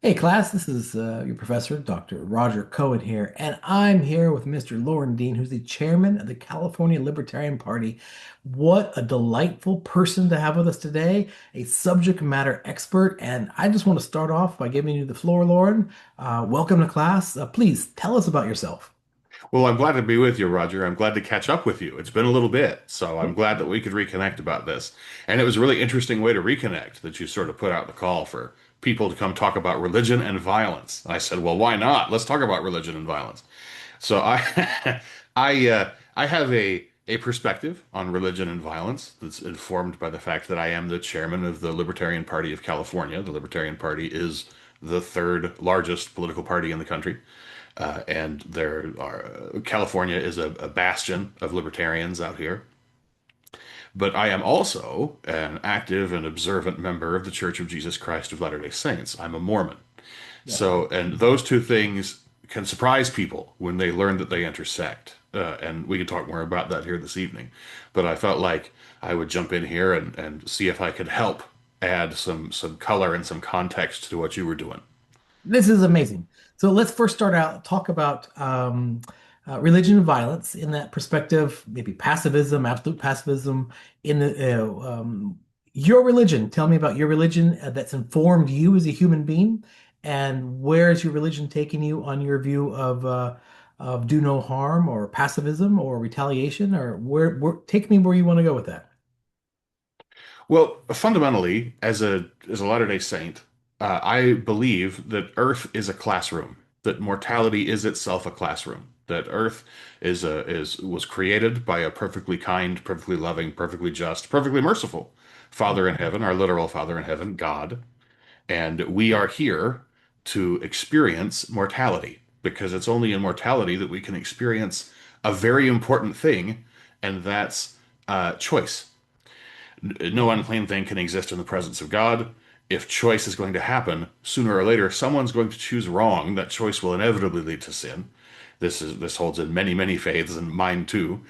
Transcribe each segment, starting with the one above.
Hey class, this is your professor, Dr. Roger Cohen here, and I'm here with Mr. Loren Dean, who's the chairman of the California Libertarian Party. What a delightful person to have with us today, a subject matter expert. And I just want to start off by giving you the floor, Loren. Welcome to class. Please tell us about yourself. Well, I'm glad to be with you, Roger. I'm glad to catch up with you. It's been a little bit, so I'm glad that we could reconnect about this. And it was a really interesting way to reconnect that you sort of put out the call for people to come talk about religion and violence. And I said, well, why not? Let's talk about religion and violence. So I have a perspective on religion and violence that's informed by the fact that I am the chairman of the Libertarian Party of California. The Libertarian Party is the third largest political party in the country. And there are California is a bastion of libertarians out here. But I am also an active and observant member of the Church of Jesus Christ of Latter-day Saints. I'm a Mormon. Yeah. So, and those two things can surprise people when they learn that they intersect. And we can talk more about that here this evening. But I felt like I would jump in here and see if I could help add some color and some context to what you were doing. This is amazing. So let's first start out, talk about religion and violence in that perspective, maybe passivism, absolute passivism in your religion. Tell me about your religion that's informed you as a human being, and where is your religion taking you on your view of do no harm or pacifism or retaliation, or take me where you want to go with that. Well, fundamentally, as a Latter-day Saint, I believe that Earth is a classroom, that mortality is itself a classroom, that Earth is was created by a perfectly kind, perfectly loving, perfectly just, perfectly merciful Father in heaven, our literal Father in heaven, God, and we are here to experience mortality because it's only in mortality that we can experience a very important thing, and that's choice. No unclean thing can exist in the presence of God. If choice is going to happen, sooner or later, someone's going to choose wrong. That choice will inevitably lead to sin. This holds in many, many faiths, and mine too.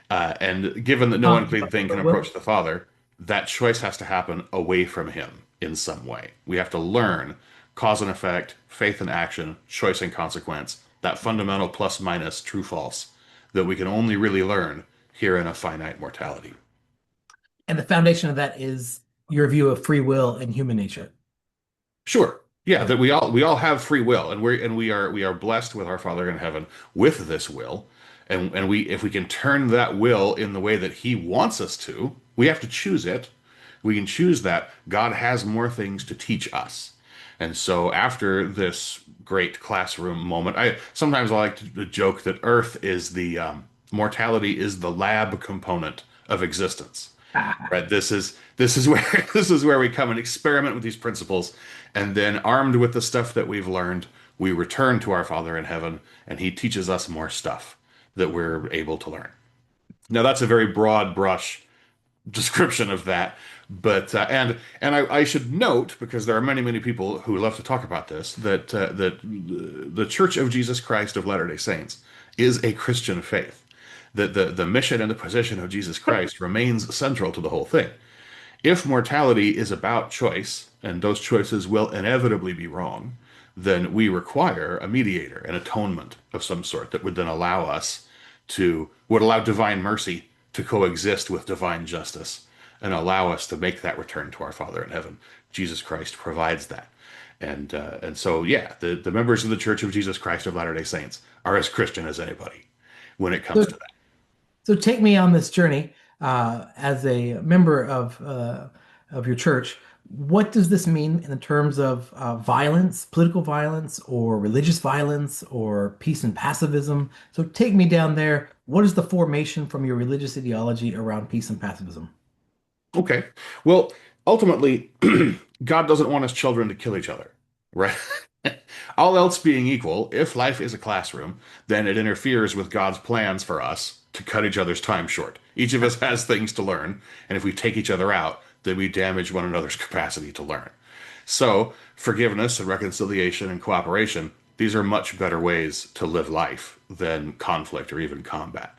And given that no unclean thing can approach the Father, that choice has to happen away from Him in some way. We have to learn cause and effect, faith and action, choice and consequence, that fundamental plus minus true false that we can only really learn here in a finite mortality. And the foundation of that is your view of free will and human nature. Sure. Yeah, Okay. that we all have free will, and we are blessed with our Father in heaven with this will. And we if we can turn that will in the way that he wants us to, we have to choose it. We can choose that. God has more things to teach us. And so after this great classroom moment, I like to joke that Earth is the mortality is the lab component of existence. Right. This is where this is where we come and experiment with these principles, and then armed with the stuff that we've learned, we return to our Father in heaven, and He teaches us more stuff that we're able to learn. Now that's a very broad brush description of that, but I should note because there are many many people who love to talk about this that the Church of Jesus Christ of Latter-day Saints is a Christian faith. That the mission and the position of Jesus Christ remains central to the whole thing. If mortality is about choice, and those choices will inevitably be wrong, then we require a mediator, an atonement of some sort that would then would allow divine mercy to coexist with divine justice and allow us to make that return to our Father in heaven. Jesus Christ provides that. And so, yeah, the members of the Church of Jesus Christ of Latter-day Saints are as Christian as anybody when it comes So, to that. so take me on this journey as a member of your church. What does this mean in terms of violence, political violence, or religious violence, or peace and pacifism? So take me down there. What is the formation from your religious ideology around peace and pacifism? Okay. Well, ultimately, God doesn't want his children to kill each other, right? All else being equal, if life is a classroom, then it interferes with God's plans for us to cut each other's time short. Each of us has things to learn, and if we take each other out, then we damage one another's capacity to learn. So, forgiveness and reconciliation and cooperation, these are much better ways to live life than conflict or even combat.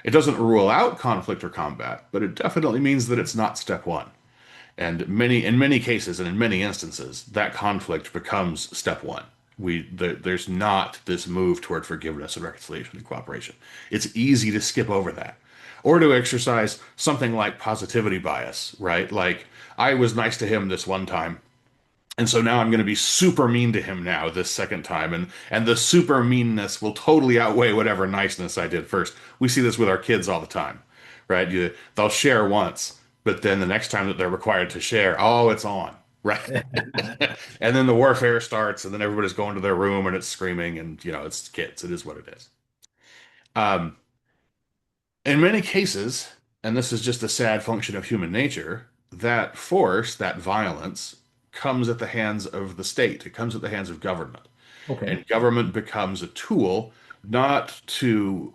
It doesn't rule out conflict or combat, but it definitely means that it's not step one. And in many cases and in many instances, that conflict becomes step one. There's not this move toward forgiveness and reconciliation and cooperation. It's easy to skip over that, or to exercise something like positivity bias, right? Like, I was nice to him this one time, and so now I'm going to be super mean to him now this second time, and the super meanness will totally outweigh whatever niceness I did first. We see this with our kids all the time, right? They'll share once, but then the next time that they're required to share, oh, it's on, right? And then the warfare starts, and then everybody's going to their room and it's screaming, and it's kids. It is what it is. Um, in many cases, and this is just a sad function of human nature, that force, that violence, comes at the hands of the state. It comes at the hands of government. Okay. And government becomes a tool not to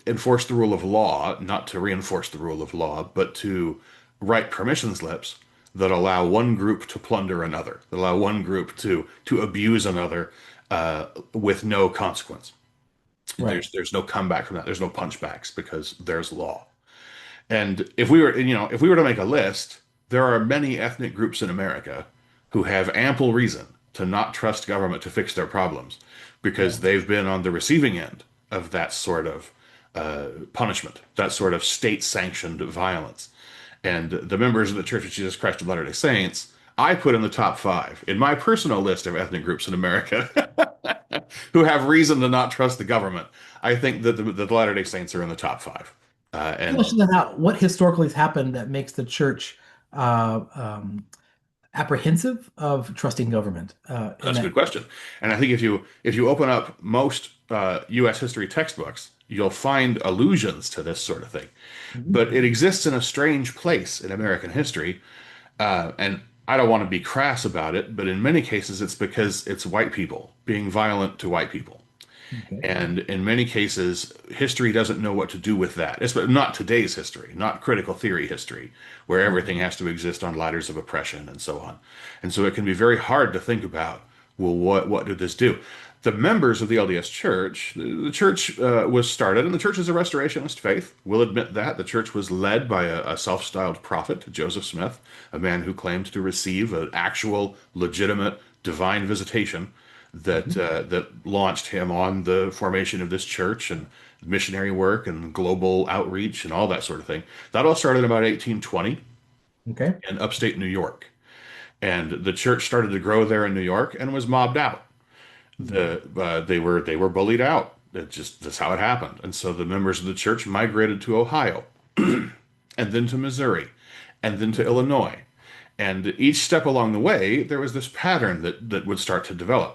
enforce the rule of law, not to reinforce the rule of law, but to write permission slips that allow one group to plunder another, that allow one group to abuse another with no consequence. Right. There's no comeback from that. There's no punchbacks because there's law. And if we were to make a list, there are many ethnic groups in America who have ample reason to not trust government to fix their problems Yeah. because they've been on the receiving end of that sort of punishment, that sort of state-sanctioned violence. And the members of the Church of Jesus Christ of Latter-day Saints, I put in the top five in my personal list of ethnic groups in America who have reason to not trust the government. I think that the Latter-day Saints are in the top five. Flesh And that out. What historically has happened that makes the church uh, apprehensive of trusting government in That's a that? good question. And I think if you open up most U.S. history textbooks, you'll find allusions to this sort of thing. Mhm. But it exists in a strange place in American history, and I don't want to be crass about it, but in many cases it's because it's white people being violent to white people. Okay. And in many cases, history doesn't know what to do with that. It's not today's history, not critical theory history, where Right. everything has to exist on ladders of oppression and so on. And so it can be very hard to think about, well, what did this do? The members of the LDS Church, the church was started, and the church is a restorationist faith. We'll admit that. The church was led by a self-styled prophet, Joseph Smith, a man who claimed to receive an actual, legitimate, divine visitation Mhm. that launched him on the formation of this church and missionary work and global outreach and all that sort of thing. That all started in about 1820 Okay. in upstate New York. And the church started to grow there in New York and was mobbed out. Okay. They were bullied out. That's how it happened. And so the members of the church migrated to Ohio and then to Missouri and then to Illinois. And each step along the way, there was this pattern that would start to develop.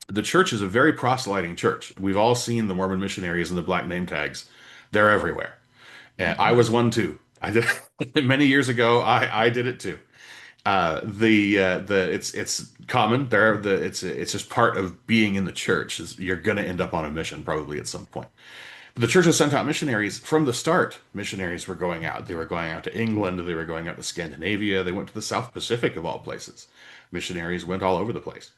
The church is a very proselyting church. We've all seen the Mormon missionaries and the black name tags. They're everywhere. And I Mhm. was one too. I did many years ago. I did it too. It's common there. It's just part of being in the church. Is you're going to end up on a mission probably at some point. But the church has sent out missionaries from the start. Missionaries were going out. They were going out to England. They were going out to Scandinavia. They went to the South Pacific of all places. Missionaries went all over the place,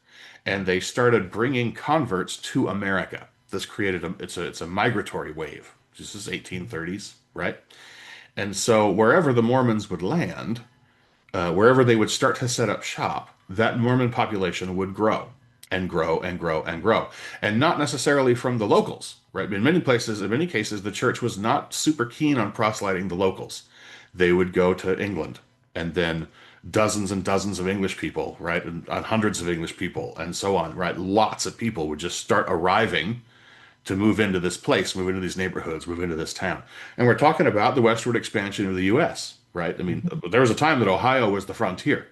and they started bringing converts to America. This created it's a migratory wave. This is 1830s, right? And so wherever the Mormons would land, wherever they would start to set up shop, that Mormon population would grow and grow and grow and grow. And not necessarily from the locals, right? In many places, in many cases, the church was not super keen on proselyting the locals. They would go to England and then dozens and dozens of English people, right? And hundreds of English people and so on, right? Lots of people would just start arriving to move into this place, move into these neighborhoods, move into this town. And we're talking about the westward expansion of the U.S., right? I mean, Mhm. there was a time that Ohio was the frontier,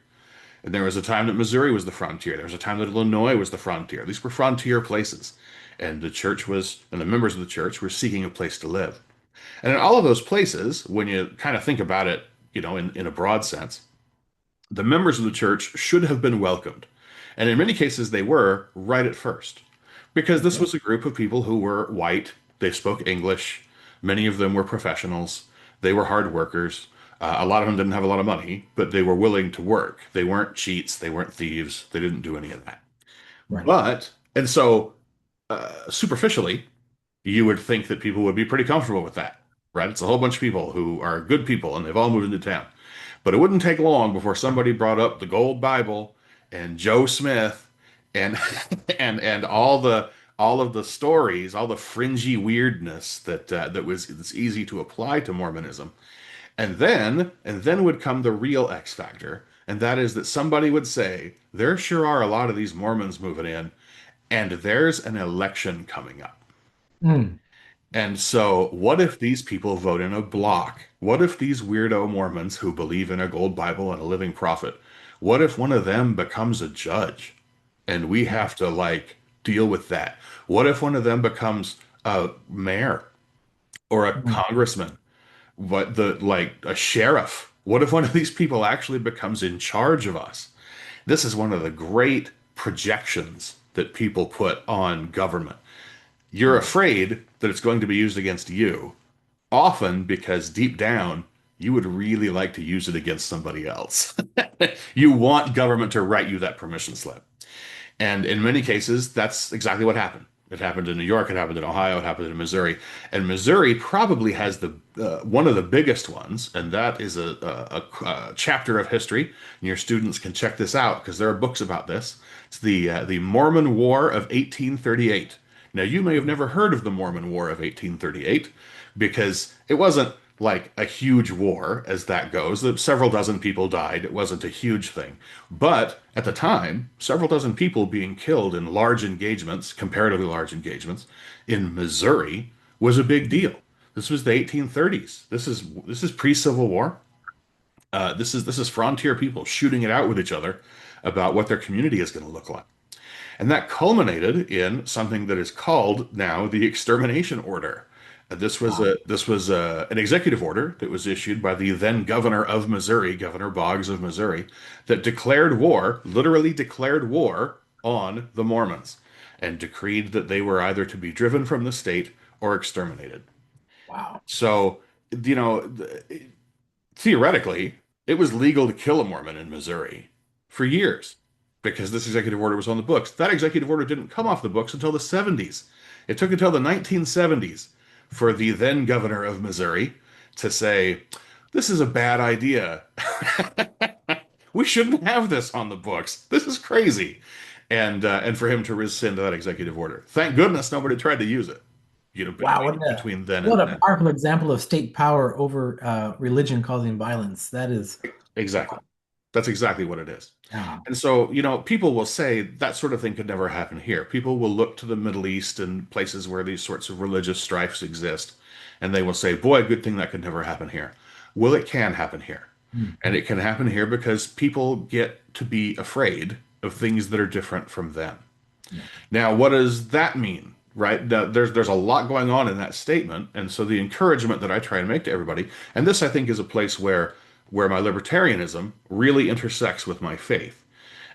and there was a time that Missouri was the frontier. There was a time that Illinois was the frontier. These were frontier places. And the church was, and the members of the church were seeking a place to live. And in all of those places, when you kind of think about it, in a broad sense, the members of the church should have been welcomed. And in many cases, they were right at first, because this Okay. was a group of people who were white. They spoke English. Many of them were professionals. They were hard workers. A lot of them didn't have a lot of money, but they were willing to work. They weren't cheats. They weren't thieves. They didn't do any of that. Right. And so superficially, you would think that people would be pretty comfortable with that, right? It's a whole bunch of people who are good people and they've all moved into town. But it wouldn't take long before somebody brought up the Gold Bible and Joe Smith and and all of the stories, all the fringy weirdness that's easy to apply to Mormonism. And then would come the real X factor, and that is that somebody would say, there sure are a lot of these Mormons moving in, and there's an election coming up. Mm. And so, what if these people vote in a block? What if these weirdo Mormons who believe in a gold Bible and a living prophet, what if one of them becomes a judge and we have to like deal with that? What if one of them becomes a mayor or a Mm. congressman? What the like a sheriff? What if one of these people actually becomes in charge of us? This is one of the great projections that people put on government. You're Yeah. afraid that it's going to be used against you, often because deep down, you would really like to use it against somebody else. You want government to write you that permission slip. And in many cases, that's exactly what happened. It happened in New York, it happened in Ohio, it happened in Missouri. And Missouri probably has the one of the biggest ones, and that is a chapter of history. And your students can check this out because there are books about this. It's the Mormon War of 1838. Now, you may have never heard of the Mormon War of 1838 because it wasn't like a huge war as that goes. Several dozen people died. It wasn't a huge thing. But at the time, several dozen people being killed in large engagements, comparatively large engagements, in Missouri was a big deal. This was the 1830s. This is pre-Civil War. This is frontier people shooting it out with each other about what their community is going to look like. And that culminated in something that is called now the Extermination Order. Wow. An executive order that was issued by the then governor of Missouri, Governor Boggs of Missouri, that declared war, literally declared war on the Mormons, and decreed that they were either to be driven from the state or exterminated. Wow. So, you know, theoretically, it was legal to kill a Mormon in Missouri for years because this executive order was on the books. That executive order didn't come off the books until the 70s. It took until the 1970s for the then governor of Missouri to say, this is a bad idea. We shouldn't have this on the books. This is crazy. And for him to rescind that executive order. Thank goodness nobody tried to use it, Wow. between then What and a then. powerful example of state power over religion causing violence. That is, Exactly. That's exactly what it is. yeah. And so, people will say that sort of thing could never happen here. People will look to the Middle East and places where these sorts of religious strifes exist, and they will say, boy, good thing that could never happen here. Well, it can happen here. And Mhm. it can happen here because people get to be afraid of things that are different from them. Yeah. Now, what does that mean? Right? There's a lot going on in that statement, and so the encouragement that I try and make to everybody, and this I think is a place where my libertarianism really intersects with my faith,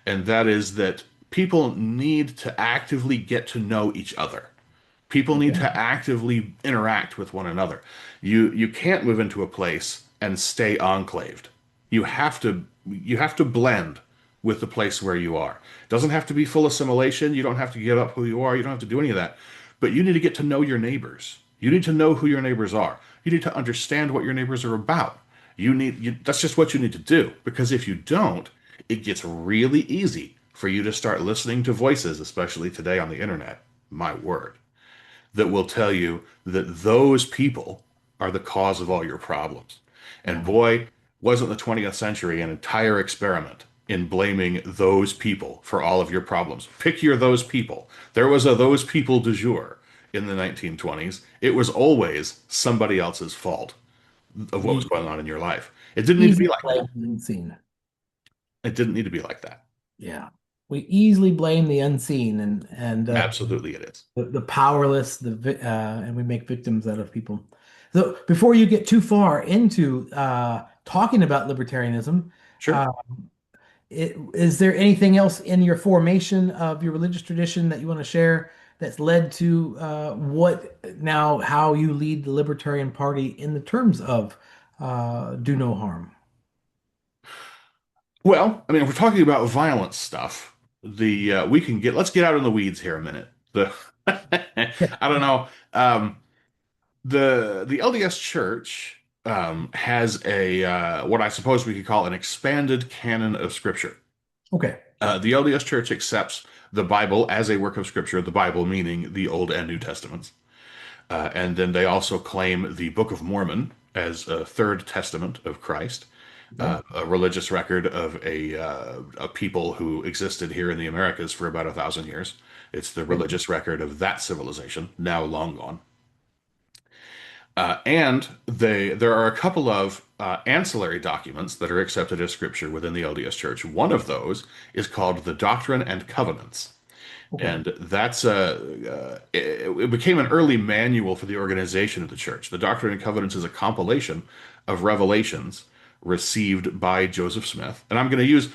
and that is that people need to actively get to know each other. People need Okay. to actively interact with one another. You can't move into a place and stay enclaved. You have to blend with the place where you are. It doesn't have to be full assimilation. You don't have to give up who you are. You don't have to do any of that. But you need to get to know your neighbors. You need to know who your neighbors are. You need to understand what your neighbors are about. That's just what you need to do. Because if you don't, it gets really easy for you to start listening to voices, especially today on the internet. My word, that will tell you that those people are the cause of all your problems. And Yeah. boy, wasn't the 20th century an entire experiment in blaming those people for all of your problems. Pick your those people. There was a those people du jour in the 1920s. It was always somebody else's fault of what was We going on in your life. It didn't need to easily be like blame that. the unseen. It didn't need to be like that. Yeah. We easily blame the unseen and Absolutely, it is. the powerless, and we make victims out of people. So before you get too far into talking about libertarianism, Sure. uh, is there anything else in your formation of your religious tradition that you want to share that's led to how you lead the Libertarian Party in the terms of do no harm? Well, I mean, if we're talking about violent stuff, the we can get let's get out in the weeds here a minute. The I don't know. The LDS Church. has a what I suppose we could call an expanded canon of Scripture. Okay. The LDS Church accepts the Bible as a work of Scripture, the Bible meaning the Old and New Testaments. And then they also claim the Book of Mormon as a third testament of Christ, Okay. a religious record of a people who existed here in the Americas for about 1,000 years. It's the Okay. religious record of that civilization, now long gone. And there are a couple of ancillary documents that are accepted as scripture within the LDS Church. One of those is called the Doctrine and Covenants. Okay. And it became an early manual for the organization of the church. The Doctrine and Covenants is a compilation of revelations received by Joseph Smith. And I'm going to use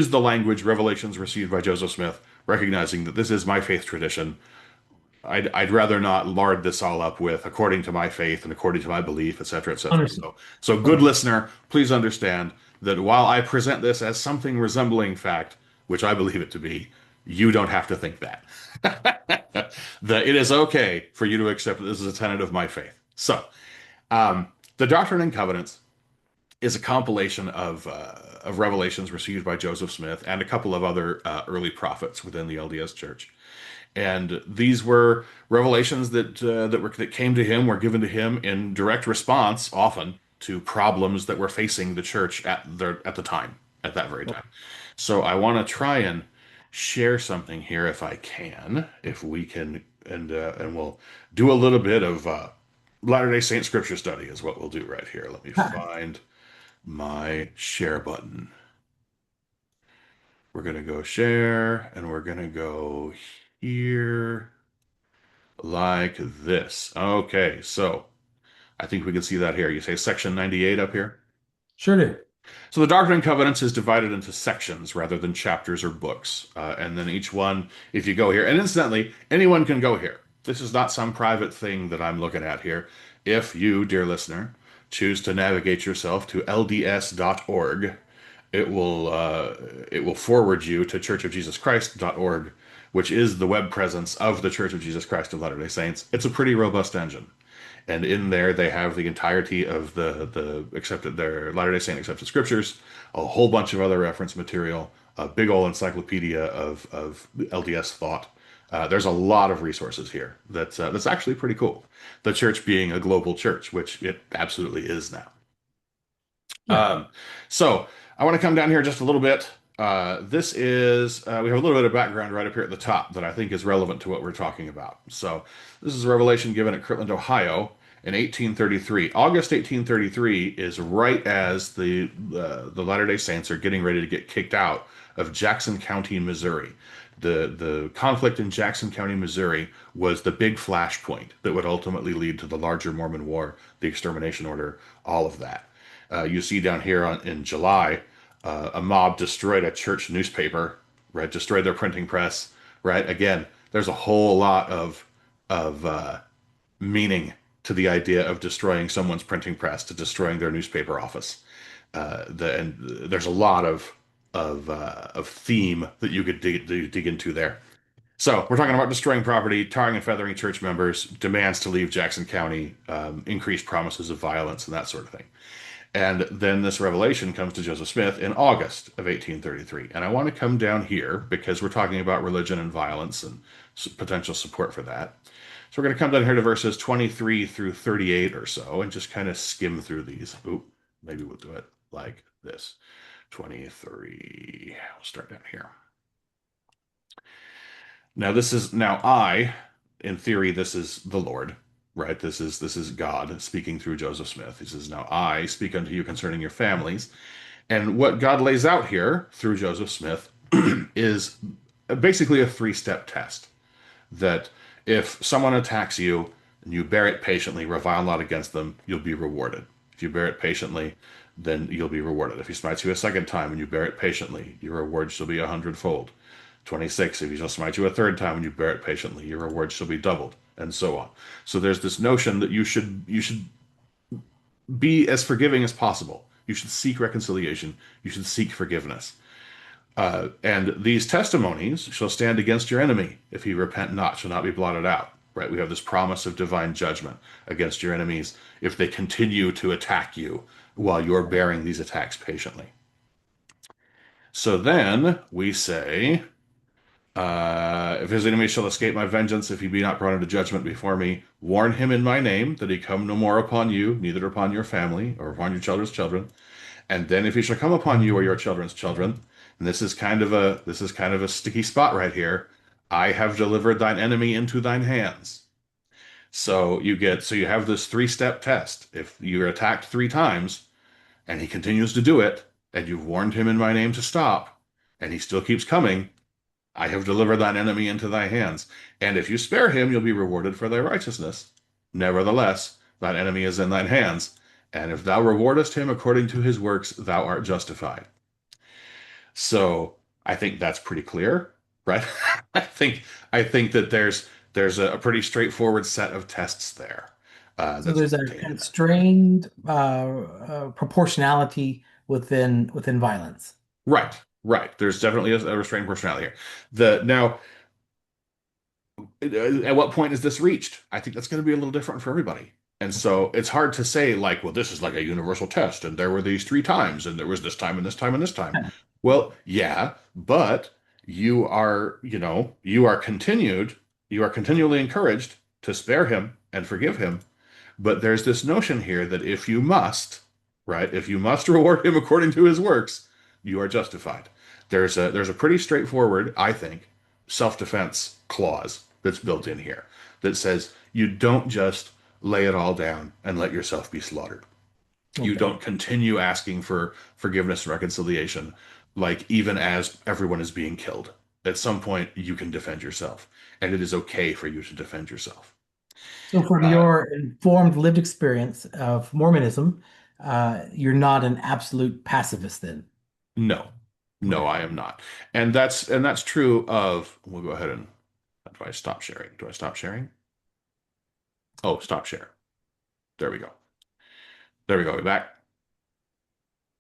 the language revelations received by Joseph Smith, recognizing that this is my faith tradition. I'd rather not lard this all up with according to my faith and according to my belief, et cetera, et cetera. Understood. So good Okay. listener, please understand that while I present this as something resembling fact, which I believe it to be, you don't have to think that. That it is okay for you to accept that this is a tenet of my faith. So, the Doctrine and Covenants is a compilation of revelations received by Joseph Smith and a couple of other early prophets within the LDS Church. And these were revelations that came to him, were given to him in direct response, often to problems that were facing the church at the time, at that very time. So I want to try and share something here if I can, if we can, and we'll do a little bit of Latter-day Saint scripture study is what we'll do right here. Let me find my share button. We're gonna go share, and we're gonna go here like this. Okay, so I think we can see that here. You say section 98 up here? Sure do. So the Doctrine and Covenants is divided into sections rather than chapters or books. And then each one, if you go here, and incidentally, anyone can go here. This is not some private thing that I'm looking at here. If you, dear listener, choose to navigate yourself to lds.org, it will forward you to churchofjesuschrist.org, which is the web presence of the Church of Jesus Christ of Latter-day Saints. It's a pretty robust engine. And in there, they have the entirety of their Latter-day Saint accepted scriptures, a whole bunch of other reference material, a big old encyclopedia of LDS thought. There's a lot of resources here that's actually pretty cool. The church being a global church, which it absolutely is now. Yeah. So I want to come down here just a little bit. This is, we have a little bit of background right up here at the top that I think is relevant to what we're talking about. So this is a revelation given at Kirtland, Ohio in 1833. August 1833 is right as the Latter-day Saints are getting ready to get kicked out of Jackson County, Missouri. The conflict in Jackson County, Missouri was the big flashpoint that would ultimately lead to the larger Mormon War, the Extermination Order, all of that. You see down here in July, a mob destroyed a church newspaper, right? Destroyed their printing press, right? Again, there's a whole lot of meaning to the idea of destroying someone's printing press, to destroying their newspaper office. And there's a lot of theme that you could dig into there. So we're talking about destroying property, tarring and feathering church members, demands to leave Jackson County, increased promises of violence, and that sort of thing. And then this revelation comes to Joseph Smith in August of 1833. And I want to come down here because we're talking about religion and violence and potential support for that. So we're going to come down here to verses 23 through 38 or so and just kind of skim through these. Oop, maybe we'll do it like this. 23. We'll start down here. In theory, this is the Lord, right? This is God speaking through Joseph Smith. He says, "Now I speak unto you concerning your families." And what God lays out here through Joseph Smith is basically a three-step test that if someone attacks you and you bear it patiently, revile not against them, you'll be rewarded. If you bear it patiently, then you'll be rewarded. If he smites you a second time and you bear it patiently, your reward shall be 100-fold. 26, if he shall smite you a third time and you bear it patiently, your reward shall be doubled, and so on. So there's this notion that you should be as forgiving as possible. You should seek reconciliation. You should seek forgiveness. And these testimonies shall stand against your enemy. If he repent not, shall not be blotted out. right? We have this promise of divine judgment against your enemies if they continue to attack you while you're bearing these attacks patiently. So then we say, if his enemy shall escape my vengeance, if he be not brought into judgment before me, warn him in my name that he come no more upon you, neither upon your family or upon your children's children. And then if he shall come upon you or your children's children, and this is kind of a sticky spot right here, I have delivered thine enemy into thine hands. So you have this three-step test. If you're attacked three times and he continues to do it, and you've warned him in my name to stop, and he still keeps coming, I have delivered thine enemy into thy hands. And if you spare him, you'll be rewarded for thy righteousness. Nevertheless, thine enemy is in thine hands. And if thou rewardest him according to his works, thou art justified. So I think that's pretty clear, right? I think that there's a pretty straightforward set of tests there So that's there's a contained in that. constrained proportionality within violence. Right, right. There's definitely a restrained personality here. The now at what point is this reached? I think that's going to be a little different for everybody. And so it's hard to say, like, well, this is like a universal test, and there were these three times, and there was this time, and this time, and this time. Well, yeah, but you are continually encouraged to spare him and forgive him. But there's this notion here that if you must, right, if you must reward him according to his works, you are justified. There's a pretty straightforward, I think, self-defense clause that's built in here that says you don't just lay it all down and let yourself be slaughtered. You Okay. don't continue asking for forgiveness and reconciliation, like even as everyone is being killed. At some point, you can defend yourself, and it is okay for you to defend yourself. So from Uh, your informed lived experience of Mormonism, you're not an absolute pacifist then. no, no, Okay. I am not, and that's true of. We'll go ahead and. Do I stop sharing? Do I stop sharing? Oh, stop share. There we go. There we go. Are we back?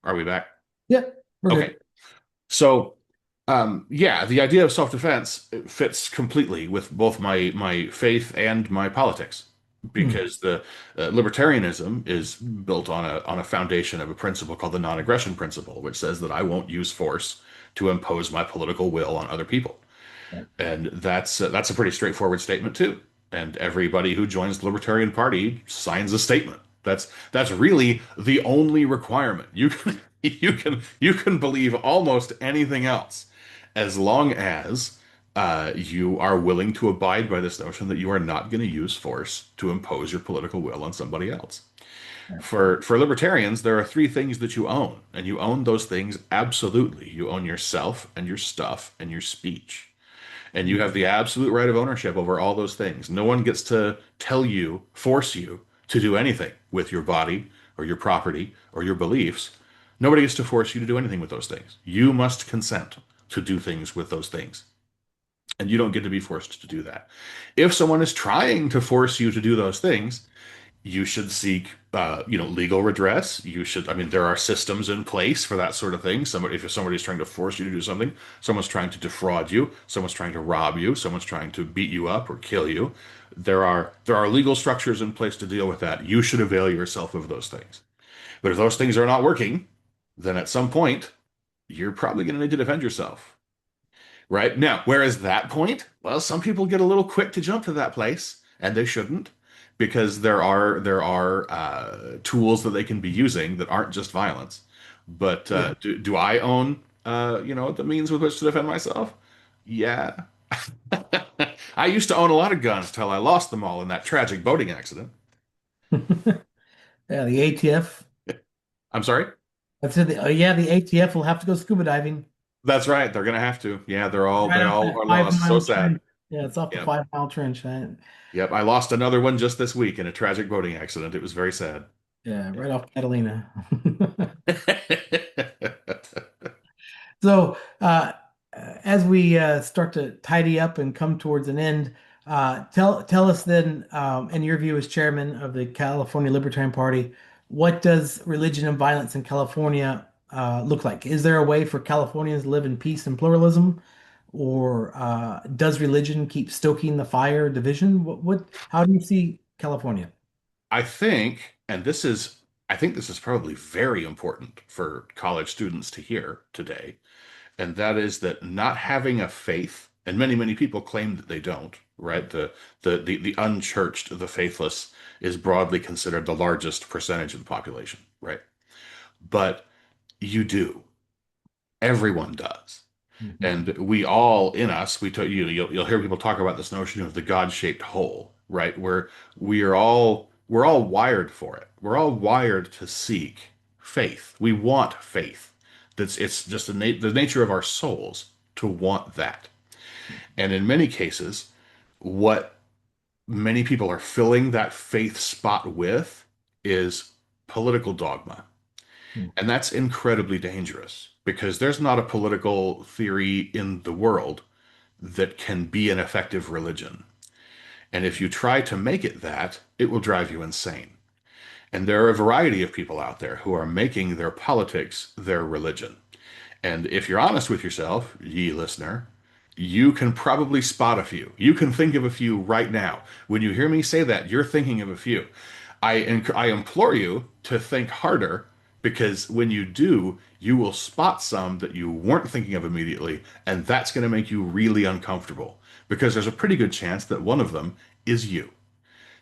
Are we back? Yeah, we're Okay. good. So, yeah, the idea of self-defense fits completely with both my faith and my politics, Hmm. because the libertarianism is built on a foundation of a principle called the non-aggression principle, which says that I won't use force to impose my political will on other people. Right. And that's a pretty straightforward statement too. And everybody who joins the Libertarian Party signs a statement. That's really the only requirement. You can you can believe almost anything else as long as you are willing to abide by this notion that you are not going to use force to impose your political will on somebody else. Right. For libertarians, there are three things that you own, and you own those things absolutely. You own yourself and your stuff and your speech. And you have the absolute right of ownership over all those things. No one gets to tell you, force you to do anything with your body or your property or your beliefs. Nobody gets to force you to do anything with those things. You must consent to do things with those things. And you don't get to be forced to do that. If someone is trying to force you to do those things, you should seek legal redress. I mean, there are systems in place for that sort of thing. If somebody's trying to force you to do something, someone's trying to defraud you, someone's trying to rob you, someone's trying to beat you up or kill you, there are legal structures in place to deal with that. You should avail yourself of those things. But if those things are not working, then at some point you're probably going to need to defend yourself. Right? Now, where is that point? Well, some people get a little quick to jump to that place, and they shouldn't, because there are tools that they can be using that aren't just violence. But Yeah. do I own the means with which to defend myself? Yeah. I used to own a lot of guns till I lost them all in that tragic boating accident. Yeah, the ATF. I'm sorry? That's it. Yeah, the ATF will have to go scuba diving That's right. They're gonna have to. Yeah, they're all right they off all that are five lost. So mile sad. trench. Yeah, it's off the Yep. 5 mile trench. Right? Yep. I lost another one just this week in a tragic boating accident. It was very sad. Yeah, Yeah. right off Catalina. So, as we start to tidy up and come towards an end, tell us then, in your view as chairman of the California Libertarian Party, what does religion and violence in California look like? Is there a way for Californians to live in peace and pluralism, or does religion keep stoking the fire of division? How do you see California? I think, and this is, I think this is probably very important for college students to hear today, and that is that not having a faith, and many people claim that they don't, right? The unchurched, the faithless, is broadly considered the largest percentage of the population, right? But you do. Everyone does. Mhm. And we all in us, you'll hear people talk about this notion of the God-shaped hole, right? Where we're all wired for it. We're all wired to seek faith. We want faith. It's just the nature of our souls to want that. And in many cases, what many people are filling that faith spot with is political dogma. Mhm. And that's incredibly dangerous because there's not a political theory in the world that can be an effective religion. And if you try to make it that, it will drive you insane. And there are a variety of people out there who are making their politics their religion. And if you're honest with yourself, ye listener, you can probably spot a few. You can think of a few right now. When you hear me say that, you're thinking of a few. I implore you to think harder because when you do, you will spot some that you weren't thinking of immediately, and that's going to make you really uncomfortable because there's a pretty good chance that one of them is you.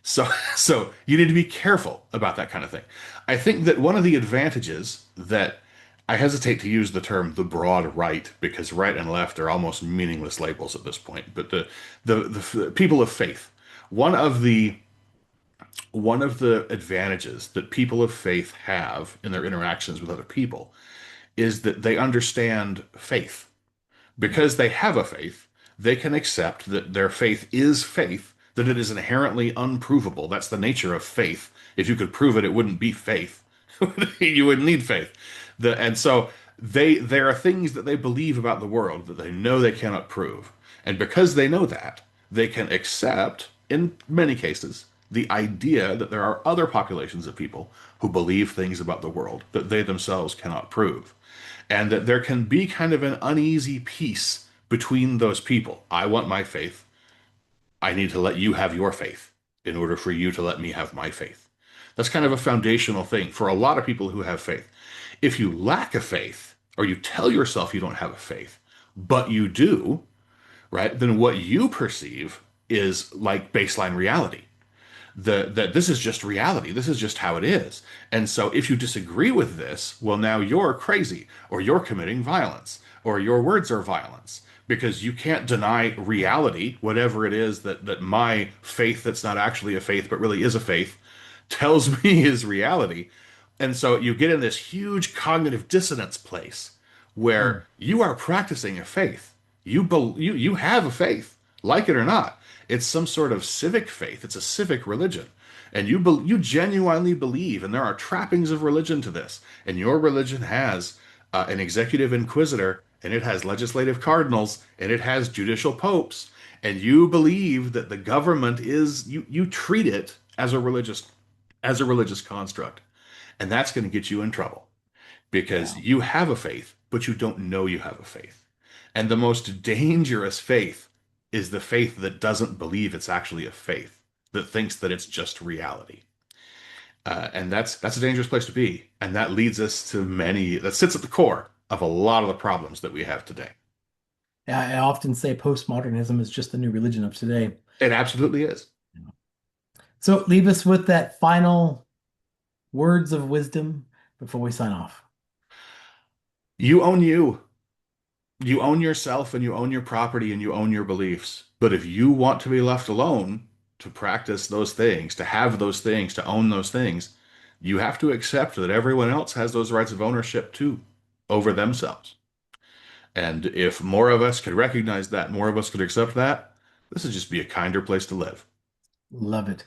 So, so you need to be careful about that kind of thing. I think that one of the advantages that I hesitate to use the term the broad right because right and left are almost meaningless labels at this point, but the people of faith, one of the one of the advantages that people of faith have in their interactions with other people is that they understand faith. Because they have a faith, they can accept that their faith is faith, that it is inherently unprovable. That's the nature of faith. If you could prove it, it wouldn't be faith. You wouldn't need faith. And so there are things that they believe about the world that they know they cannot prove. And because they know that, they can accept, in many cases, the idea that there are other populations of people who believe things about the world that they themselves cannot prove. And that there can be kind of an uneasy peace between those people. I want my faith. I need to let you have your faith in order for you to let me have my faith. That's kind of a foundational thing for a lot of people who have faith. If you lack a faith, or you tell yourself you don't have a faith, but you do, right, then what you perceive is like baseline reality. That this is just reality. This is just how it is. And so if you disagree with this, well, now you're crazy, or you're committing violence, or your words are violence, because you can't deny reality, whatever it is that my faith that's not actually a faith, but really is a faith, tells me is reality. And so you get in this huge cognitive dissonance place where Mm. you are practicing a faith. You have a faith, like it or not. It's some sort of civic faith. It's a civic religion. And you genuinely believe, and there are trappings of religion to this. And your religion has an executive inquisitor, and it has legislative cardinals, and it has judicial popes. And you believe that the government is you treat it as a religious construct. And that's going to get you in trouble because Yeah. you have a faith, but you don't know you have a faith. And the most dangerous faith is the faith that doesn't believe it's actually a faith, that thinks that it's just reality. And that's a dangerous place to be. And that leads us to that sits at the core of a lot of the problems that we have today. I often say postmodernism is just the new religion of today. It absolutely is. So leave us with that final words of wisdom before we sign off. You own you. You own yourself and you own your property and you own your beliefs. But if you want to be left alone to practice those things, to have those things, to own those things, you have to accept that everyone else has those rights of ownership too over themselves. And if more of us could recognize that, more of us could accept that, this would just be a kinder place to live. Love it.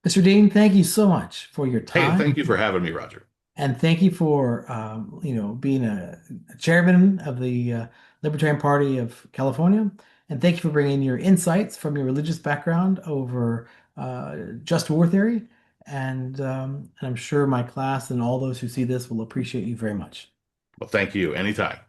Mr. Dean, thank you so much for your Hey, time. thank you for having me, Roger. And thank you for being a chairman of the Libertarian Party of California. And thank you for bringing your insights from your religious background over just war theory. And I'm sure my class and all those who see this will appreciate you very much. Well, thank you. Anytime.